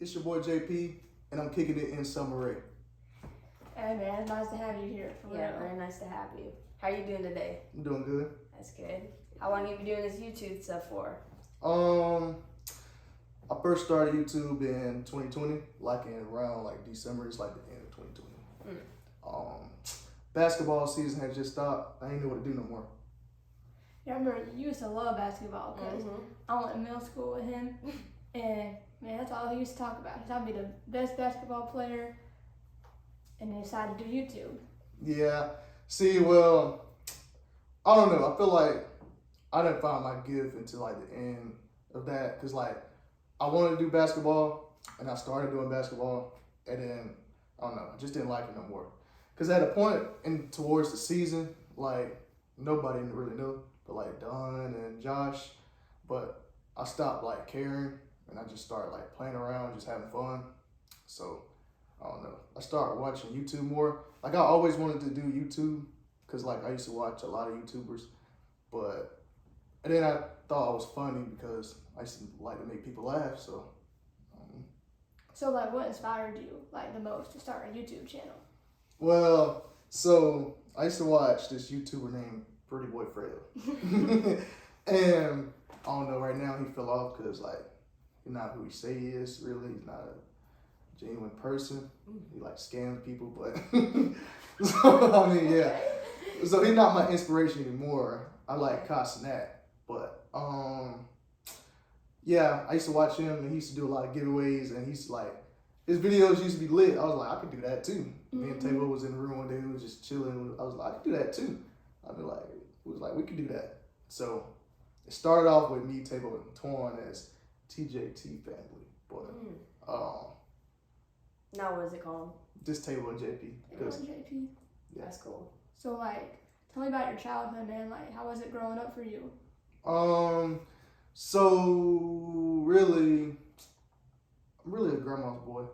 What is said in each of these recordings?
It's your boy JP, and I'm kicking it in Summer Ray. Hey man, it's nice to have you here. Yeah, very nice to have you. How are you doing today? I'm doing good. That's good. How long have you been doing this YouTube stuff for? I first started YouTube in 2020, like in around like December. It's like the end of 2020. Basketball season had just stopped. I ain't know what to do no more. Yeah, I remember you used to love basketball because I went to middle school with him, and man, that's all he used to talk about. He thought I'd be the best basketball player, and then decided to do YouTube. Yeah. See, well, I don't know. I feel like I didn't find my gift until like the end of that, cause like I wanted to do basketball, and I started doing basketball, and then I don't know, I just didn't like it no more. Cause at a point in towards the season, like nobody really knew, but like Don and Josh, but I stopped like caring, and I just started like playing around, just having fun. So I don't know. I started watching YouTube more. Like I always wanted to do YouTube, cause like I used to watch a lot of YouTubers, and then I thought I was funny because I used to like to make people laugh. So. So like, what inspired you like the most to start a YouTube channel? Well, so I used to watch this YouTuber named Pretty Boy Fredo, and I don't know. Right now he fell off because like he's not who he say he is. Really, he's not a genuine person. He like scams people, but so I mean, yeah. So he's not my inspiration anymore. I like Casanat, but yeah, I used to watch him, and he used to do a lot of giveaways, and he's like, his videos used to be lit. I was like, I could do that too. Me and Tavo was in the room one day, we was just chilling. I was like, I could do that too. I'd be like, we was like, we could do that. So it started off with me, Tavo, and Torn as TJT family, but Now what is it called? just Tavo and JP. Because JP. Yeah. That's cool. So like, tell me about your childhood, man. Like, how was it growing up for you? So really, I'm really a grandma's boy.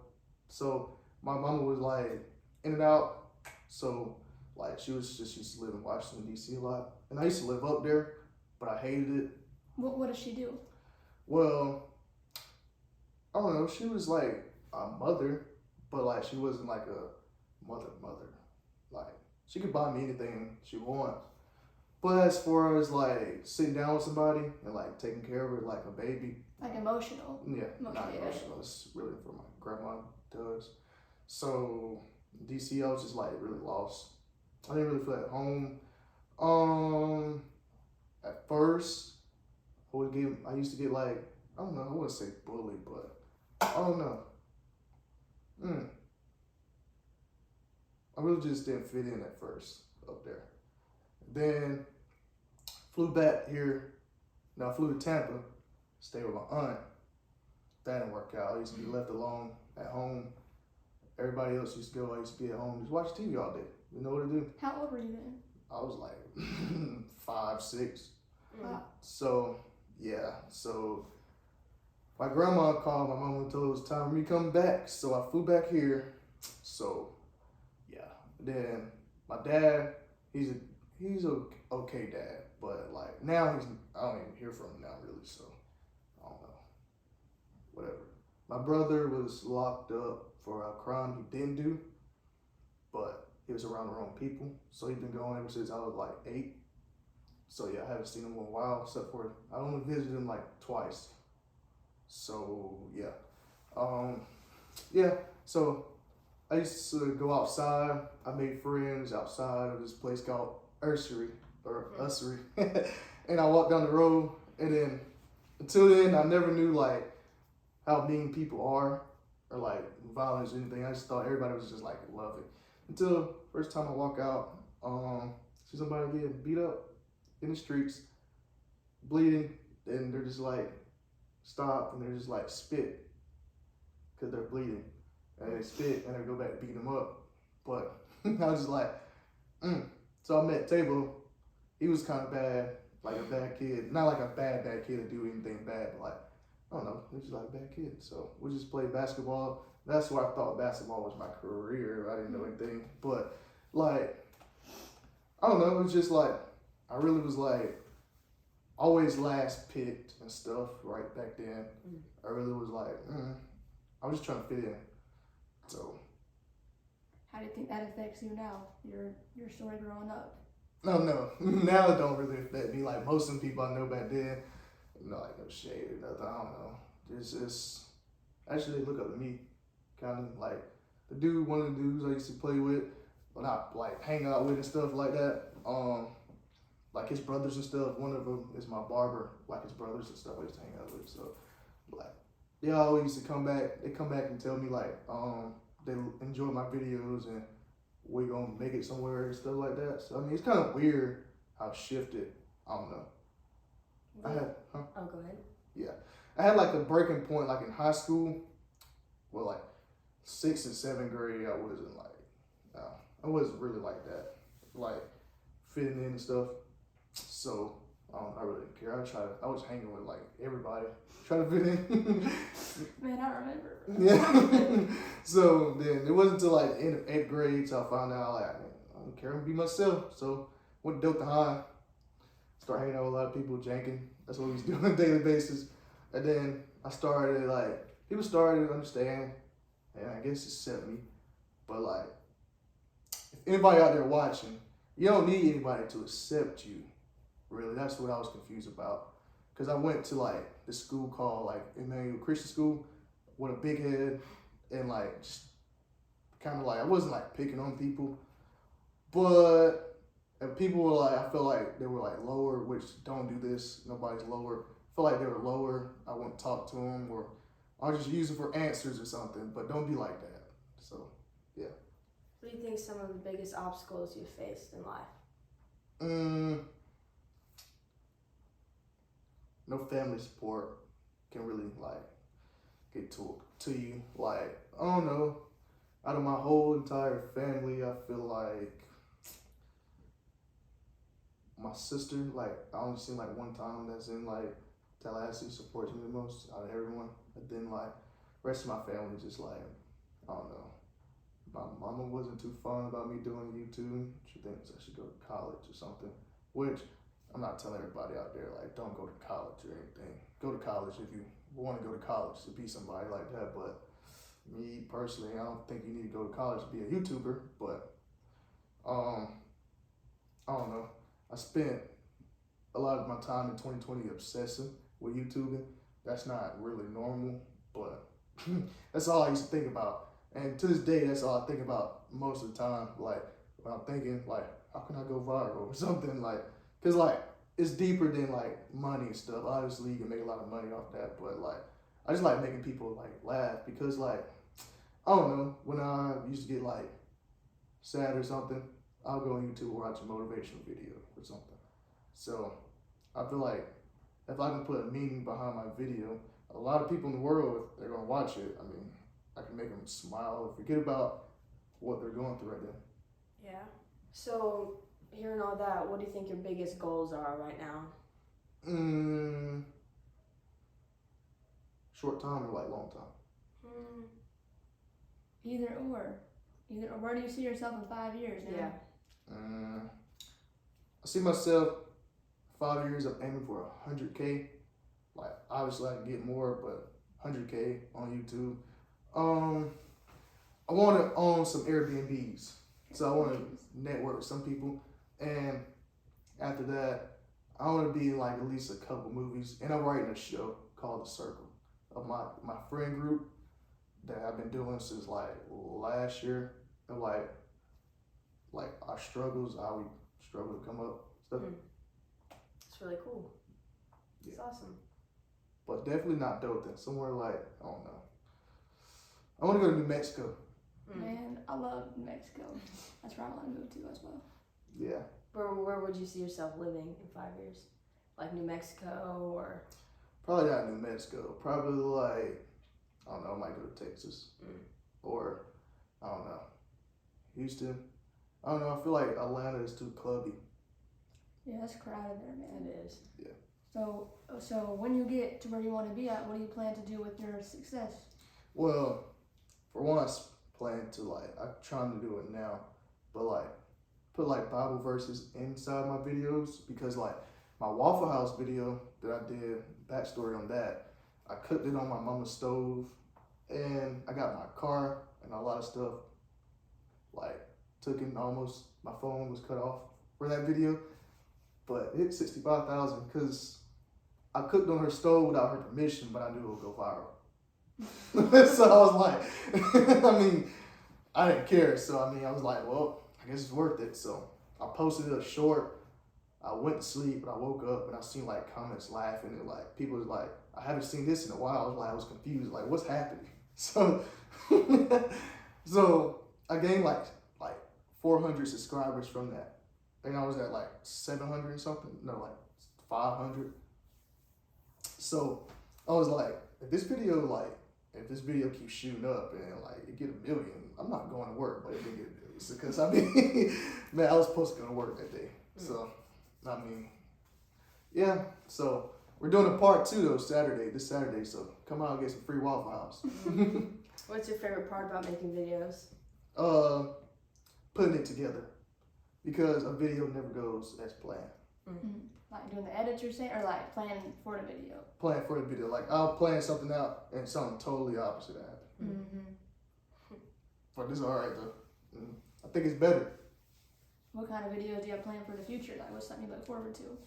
So my mama was like in and out. So like she used to live in Washington D.C. a lot, and I used to live up there, but I hated it. What does she do? Well, I don't know. She was like a mother, but like she wasn't like a mother. Like she could buy me anything she wants. But as far as like sitting down with somebody and like taking care of her like a baby. Like emotional? Yeah, not Yeah. emotional. It's really for my grandma does. So DC, I was just like really lost. I didn't really feel at home. At first, I used to get like, I don't know, I wouldn't say bullied, but I don't know. I really just didn't fit in at first up there. Then flew back here. Now I flew to Tampa, stayed with my aunt. That didn't work out. I used to be left alone at home. Everybody else used to go. I used to be at home, just watch TV all day. You know what to do. How old were you then? I was like 5, 6. Wow. So yeah. So my grandma called my mom and told her it was time for me to come back. So I flew back here. So yeah. Then my dad, he's a okay dad, but like now I don't even hear from him now really, so I don't know. Whatever. My brother was locked up for a crime he didn't do, but he was around the wrong people, so he's been going ever since I was like 8. So yeah, I haven't seen him in a while, except for I only visited him like twice. So yeah, So I used to go outside. I made friends outside of this place called Ursery. And I walked down the road, and then until then I never knew like how mean people are or like violence or anything. I just thought everybody was just like loving. Until first time I walk out, see somebody getting beat up in the streets, bleeding, and they're just like stop and they're just like spit because they're bleeding, and they spit and they go back to beat them up. But I was just like, So I met Tabo. He was kind of bad, like a bad kid. Not like a bad kid to do anything bad, but like, I don't know, he was just like a bad kid. So we just played basketball. That's where I thought basketball was my career. I didn't know anything. But like, I don't know, it was just like, I really was like, always last picked and stuff right back then. I really was like, I was just trying to fit in. So. How do you think that affects you now? Your story growing up. No. Now it don't really affect me. Like most of the people I know back then, like no shade or nothing. I don't know. It's just actually they look up to me, kind of like one of the dudes I used to play with, but not like hang out with and stuff like that. Like his brothers and stuff. One of them is my barber. Like his brothers and stuff I used to hang out with. So like they always used to come back. They come back and tell me like they enjoy my videos and we gonna make it somewhere and stuff like that. So I mean, it's kind of weird how it shifted. I don't know. I had, Oh, go ahead. Yeah, I had like a breaking point, like in high school, well, like 6th and 7th grade. I wasn't like, I wasn't really like that, like fitting in and stuff. So I really didn't care. I was hanging with like everybody, trying to fit in. Man, I remember. Yeah. So then it wasn't until like the end of 8th grade till I found out like I don't care, I'm gonna be myself. So went to Delta High, started hanging out with a lot of people, janking. That's what we was doing on a daily basis. And then I started like people started to understand and I guess accept me. But like if anybody out there watching, you don't need anybody to accept you. Really, that's what I was confused about. Cause I went to like this school called like Emmanuel Christian School with a big head and like just kind of like I wasn't like picking on people, but and people were like I felt like they were like lower, which don't do this. Nobody's lower. I felt like they were lower. I wouldn't talk to them or I'll just use it for answers or something. But don't be like that. So yeah. What do you think some of the biggest obstacles you've faced in life? No family support can really like get to you. Like I don't know, out of my whole entire family, I feel like my sister, like I only seen like one time that's in like Tallahassee, supports me the most out of everyone. And then like rest of my family just like I don't know. My mama wasn't too fond about me doing YouTube. She thinks I should go to college or something, which I'm not telling everybody out there like don't go to college or anything. Go to college if you want to go to college to be somebody like that. But me personally, I don't think you need to go to college to be a YouTuber. But I don't know. I spent a lot of my time in 2020 obsessing with YouTubing. That's not really normal, but that's all I used to think about. And to this day, that's all I think about most of the time. Like when I'm thinking, like, how can I go viral or something? Like, cause like it's deeper than like money and stuff. Obviously, you can make a lot of money off that, but like I just like making people like laugh because like I don't know when I used to get like sad or something, I'll go on YouTube and watch a motivational video or something. So I feel like if I can put a meaning behind my video, a lot of people in the world, if they're gonna watch it, I mean, I can make them smile or forget about what they're going through right then. Yeah. So hearing all that, what do you think your biggest goals are right now? Short time or like long time? Either or. Where do you see yourself in 5 years now? Yeah. I see myself 5 years. I'm aiming for 100K. Like obviously I can get more, but 100K on YouTube. I want to own some Airbnbs, so I want to network with some people, and after that, I want to be in like at least a couple movies. And I'm writing a show called The Circle of my friend group that I've been doing since like last year, and like our struggles, how we struggle to come up stuff. It's really cool. It's Yeah. awesome. But definitely not Dothan. Somewhere like I don't know. I want to go to New Mexico. Man, I love New Mexico. That's where I want to move to as well. Yeah. Where would you see yourself living in 5 years? Like New Mexico or? Probably not New Mexico. Probably like I don't know. I might go to Texas or I don't know, Houston. I don't know. I feel like Atlanta is too clubby. Yeah, it's crowded there, man. It is. Yeah. So when you get to where you want to be at, what do you plan to do with your success? Well, for one, I plan to like I'm trying to do it now, but like put like Bible verses inside my videos because like my Waffle House video that I did, backstory on that, I cooked it on my mama's stove and I got my car and a lot of stuff like took in almost. My phone was cut off for that video, but it hit 65,000 because I cooked on her stove without her permission, but I knew it would go viral. So I was like, I mean, I didn't care. So I mean, I was like, well, I guess it's worth it. So I posted a short. I went to sleep, but I woke up and I seen like comments laughing and like people was like, I haven't seen this in a while. I was confused, like what's happening? So, so I gained like 400 subscribers from that, and I was at like 700 or something. No, like 500. So I was like, if this video keeps shooting up and like it get 1 million, I'm not going to work, but it did get 1 million. So, cause I mean, man, I was supposed to go to work that day. So, I mean, yeah. So we're doing a part 2 though this Saturday. So come out and get some free Waffle House. What's your favorite part about making videos? Putting it together, because a video never goes as planned. Like doing the edits you're saying, or like planning for the video? Plan for the video. Like I'll plan something out and something totally opposite happen. But this is alright though. I think it's better. What kind of videos do you have planned for the future? Like what's something you look forward to?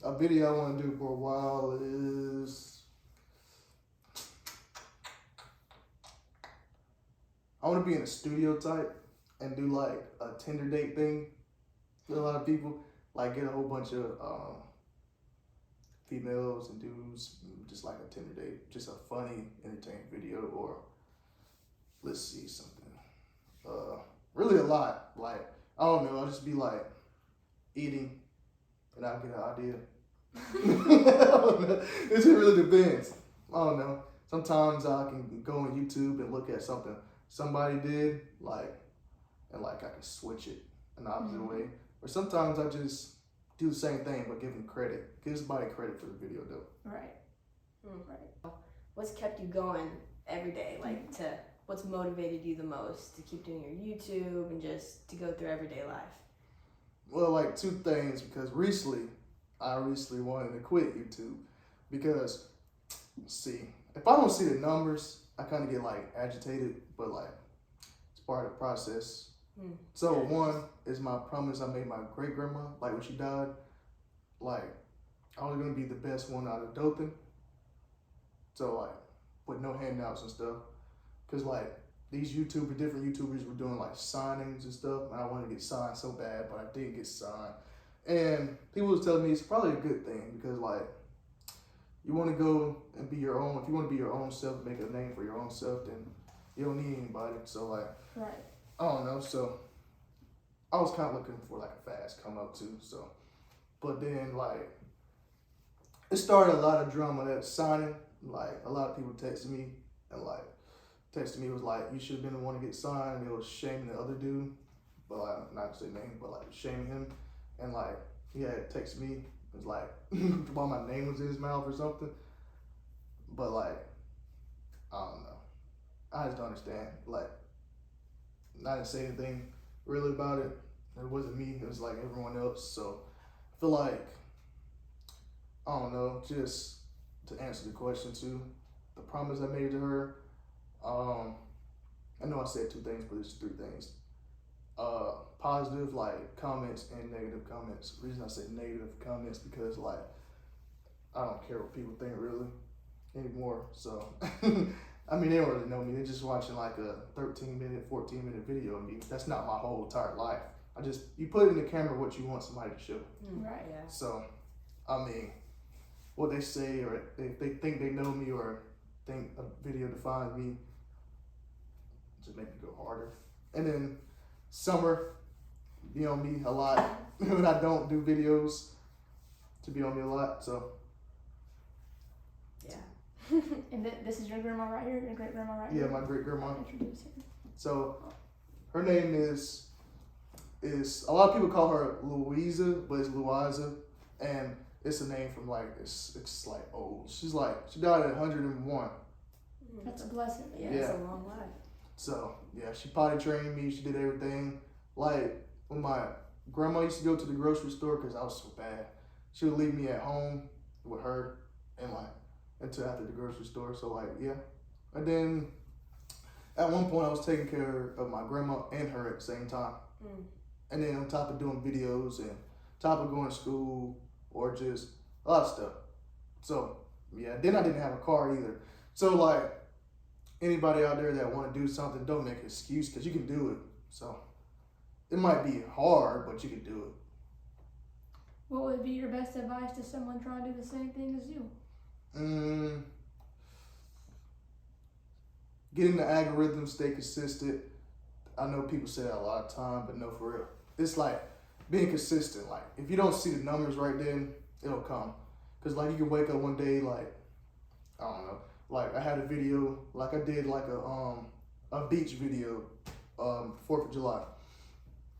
A video I want to do for a while is I want to be in a studio type and do like a Tinder date thing with a lot of people. Like get a whole bunch of females and dudes, just like a Tinder date, just a funny, entertaining video. Or let's see something. Really a lot. Like I don't know. I'll just be like eating, and I'll get an idea. I don't know. It just really depends. I don't know. Sometimes I can go on YouTube and look at something somebody did, and I can switch it an opposite way. Or sometimes I just do the same thing but give them credit. Give somebody credit for the video though. Right. Right. What's kept you going every day? What's motivated you the most to keep doing your YouTube and just to go through everyday life? Well, like 2 things, because I recently wanted to quit YouTube because, see, if I don't see the numbers, I kind of get like agitated, but like it's part of the process. So one is my promise I made my great grandma, like when she died, like I was gonna be the best one out of Dothan. So like with no handouts and stuff, cause like these different YouTubers were doing like signings and stuff, and I wanted to get signed so bad, but I didn't get signed. And people was telling me it's probably a good thing because like you want to go and be your own. If you want to be your own self, make a name for your own self, then you don't need anybody. So like, right. I don't know. So I was kind of looking for like a fast come up too. So, but then like it started a lot of drama that signing. Like a lot of people texted me and like was like, you should have been the one to get signed. They was shaming the other dude, but like, not to say name, but like shaming him. And like he had texted me. It was like while my name was in his mouth or something. But like, I don't know. I just don't understand. Like, I didn't say anything really about it. It wasn't me. It was like everyone else. So I feel like, I don't know, just to answer the question too, the promise I made to her, I know I said 2 things, but it's 3 things. Positive like comments and negative comments. The reason I say negative comments because like I don't care what people think really anymore. So I mean they don't really know me. They're just watching like a 13-minute, 14-minute video of me. That's not my whole entire life. You put in the camera what you want somebody to show. Right. Yeah. So I mean what they say, or if they think they know me or think a video defines me, just make it go harder. And then Summer be on me a lot when I don't do videos, to be on me a lot. So yeah. And this is your grandma right here, your great grandma right here. Yeah, my great grandma. Introduce her. So her name is a lot of people call her Louisa, but it's Louisa, and it's a name from like it's like old. She died at 101. That's a blessing. Yeah, Yeah. it's a long life. So yeah, she potty trained me. She did everything. Like when my grandma used to go to the grocery store because I was so bad, she would leave me at home with her, and until after the grocery store. So like, yeah. And then at one point I was taking care of my grandma and her at the same time. And then on top of doing videos and top of going to school or just a lot of stuff. So yeah, then I didn't have a car either. So like anybody out there that want to do something, don't make an excuse because you can do it. So it might be hard, but you can do it. What would be your best advice to someone trying to do the same thing as you? Get in the algorithm, stay consistent. I know people say that a lot of time, but no, for real. It's like being consistent. Like if you don't see the numbers right then, it'll come. Cause like you can wake up one day like, I don't know, like I had a video, like I did like a beach video, 4th of July.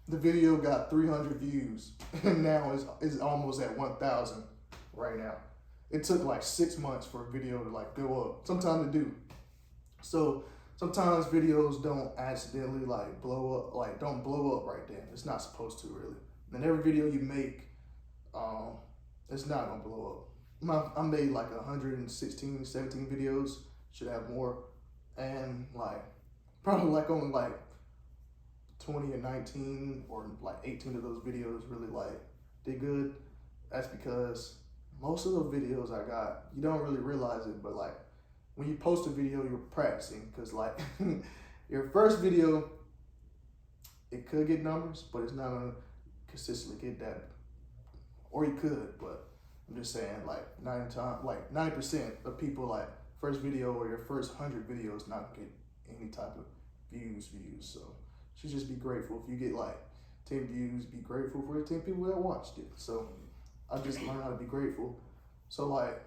The video got 300 views and now it's almost at 1,000 right now. It took like 6 months for a video to like go up. Sometimes it do. So sometimes videos don't accidentally like blow up, like don't blow up right then. It's not supposed to really. And every video you make, it's not gonna blow up. I made like 116, 17 videos, should have more. And like, probably like only like 20 and 19 or like 18 of those videos really like did good. That's because most of those videos I got, you don't really realize it, but like when you post a video, you're practicing. Cause like your first video, it could get numbers, but it's not gonna consistently get that. Or you could, but I'm just saying like 90% of people like first video or your first 100 videos not get any type of views. So you should just be grateful. If you get like 10 views, be grateful for the 10 people that watched it. So I just learned how to be grateful. So like,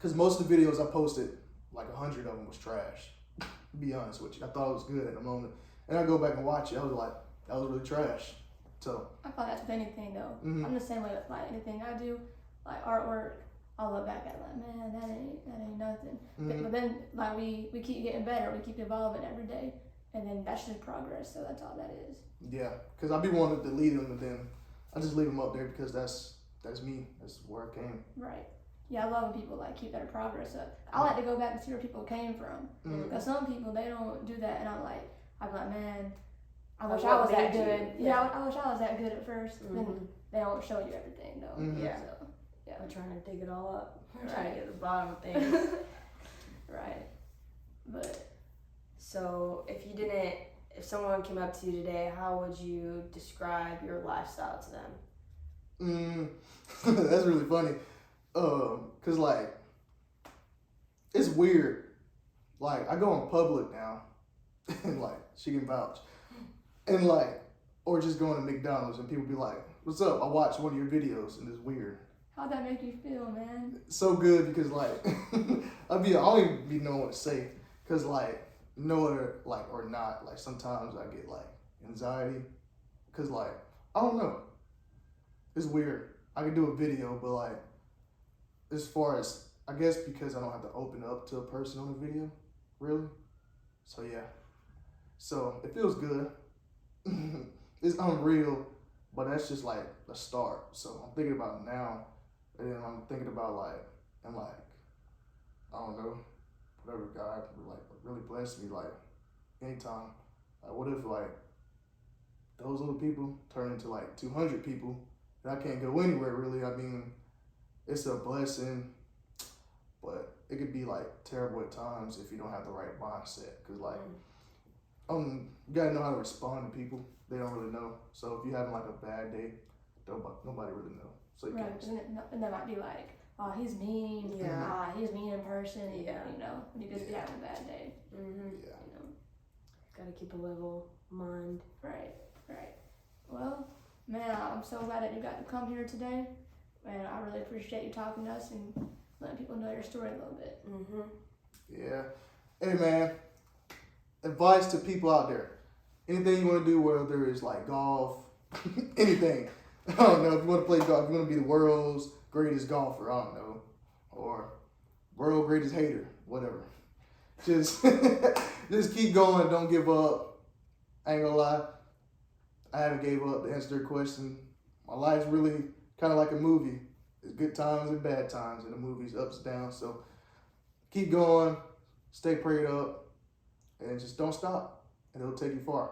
cause most of the videos I posted, like 100 of them was trash. To be honest with you, I thought it was good at the moment, and I go back and watch it. I was like, that was really trash. So I thought that's with anything though. I'm the same way with like anything I do, like artwork. I'll look back at it like, man, that ain't nothing. But then like we keep getting better. We keep evolving every day, and then that's just progress. So that's all that is. Yeah, cause I be wanting to delete them, and then I just leave them up there because that's me. That's where I came. Right. Yeah, I love when people like keep their progress up. I like to go back and see where people came from. Because some people they don't do that, and I'm like, man, I wish I was that good. Yeah, I wish I was that good at first. Then they don't show you everything though. Yeah. So, yeah. We're trying to dig it all up. We're trying to get to the bottom of things. Right. But so if someone came up to you today, how would you describe your lifestyle to them? That's really funny. Cause like, it's weird. Like I go in public now, and like she can vouch, and like, or just going to McDonald's and people be like, "What's up? I watched one of your videos," and it's weird. how'd that make you feel, man? So good because like, I don't even be knowing what to say. Cause like, know it or not, like sometimes I get like anxiety. Cause like, I don't know. It's weird. I can do a video, but like, as far as, I guess because I don't have to open up to a person on the video, really. So yeah. So it feels good. It's unreal, but that's just like a start. So I'm thinking about it now, and then I'm thinking about like, and like, I don't know, whatever God like really blessed me, like anytime. Like what if like those little people turn into like 200 people and I can't go anywhere really? I mean, it's a blessing, but it could be like terrible at times if you don't have the right mindset. Cause like, you gotta know how to respond to people. They don't really know. So if you're having like a bad day, nobody really know. So you Right. And they might be like, oh, he's mean. Yeah. He's mean in person. Yeah. You know, when you just be having a bad day. Yeah. You know. Gotta keep a level mind. Right. Well, man, I'm so glad that you got to come here today. And I really appreciate you talking to us and letting people know your story a little bit. Yeah. Hey man, advice to people out there. Anything you want to do, whether it's like golf, anything. I don't know, if you want to play golf, if you want to be the world's greatest golfer, I don't know. Or world greatest hater, whatever. Just keep going, don't give up. I ain't gonna lie, I haven't gave up to answer their question. My life's really kind of like a movie. There's good times and bad times, and the movie's ups and downs. So keep going, stay prayed up, and just don't stop, and it'll take you far.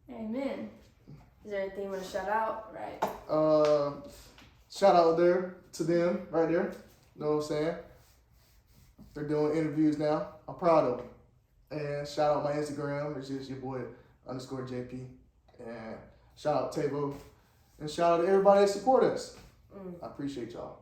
Amen. Is there anything you want to shout out? Right. Shout out there to them right there. You know what I'm saying? They're doing interviews now. I'm proud of them. And shout out my Instagram, which is your boy _JP. And shout out Tavo. And shout out to everybody that support us. I appreciate y'all.